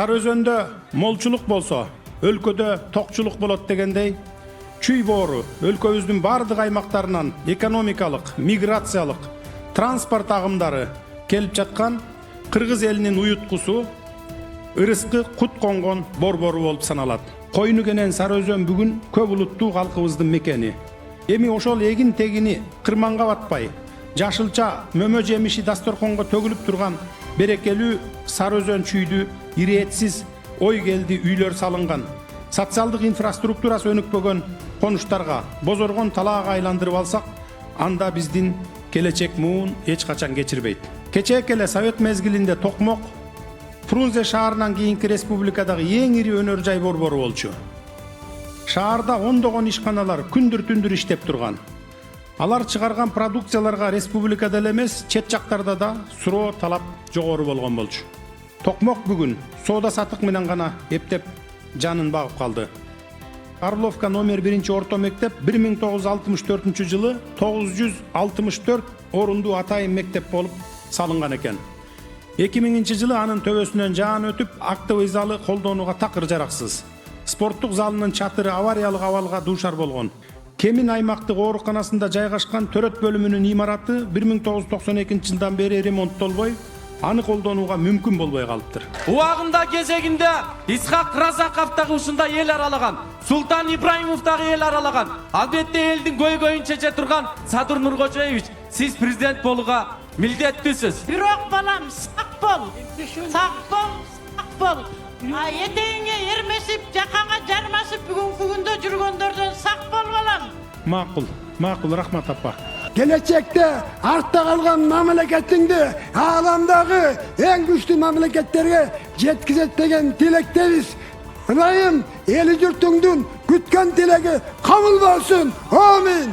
Сары өзөндө молчулук болсо, өлкөдө токчулук болот дегендей, чүй боору өлкөбүздүн бардык аймактарынан экономикалык, миграциялык, транспорт агымдары келип жаткан кыргыз элинин уюткусу ырыскы кут конгон борбору болуп саналат. Койну кенен Сары өзөн бүгүн көп улуттуу калкыбыздын мекени. Эми ошол эгин тегини кырманга батпай, жашылча мөмө жемиши дасторконго төгүлүп турган берекелүү Сары өзөн чүйдү иретсиз ой келди үйлөр салынган, социалдык инфраструктурасы өнүкпөгөн конуштарга, бозоргон талаага айландырып алсак, анда биздин келечек муун эч качан кечирбейт. Кечээк эле Совет мезгилинде Токмок Фрунзе шаарынан кийинки республикадагы эң ири өнөр жай борбору болчу. Шаарда ондогон ишканалар күндүр түндүр иштеп турган. Алар чыгарган продукцияларга республикада эле эмес, чет жактарда да суроо талап жогору болгон болчу. Токмок бүгүн соода сатык менен гана эптеп жанын багып калды. Орловка номер 1 орто мектеп 1964 жылы 964 орундуу атайын мектеп болуп салынган экен. 2000 жылы анын төбөсүнөн жаан өтүп, актовый залы колдонууга такыр жараксыз. Спорттук залынын чатыры авариялык абалга дуушар болгон. Кемин аймактык ооруканасында жайгашкан төрөт бөлүмүнүн имараты 1992 жылдан бери ремонттолбой, аны колдонууга мүмкүн болбой калыптыр. Убагында кезегинде Исхак Разаков дагы ушундай эл аралаган, Султан Ибраимов дагы эл аралаган. Албетте элдин көйгөйүн чече турган Садыр Нуркожоевич, сиз президент болууга милдеттүүсүз. Бирок балам, сак бол. Сак бол, сак бол. Этеңе эрмесип, жакаңа жармасып, бүгүнкү күндө жүргөндөрдөн сак бол балам. Макул, рахмат апа. Gelecekte artta kalgan memleketinde alamdaki en güçlü memleketlerine yetkizet degen dilekteriz. Rabbim eli yurtundun gütken dileği kabul olsun. Amin.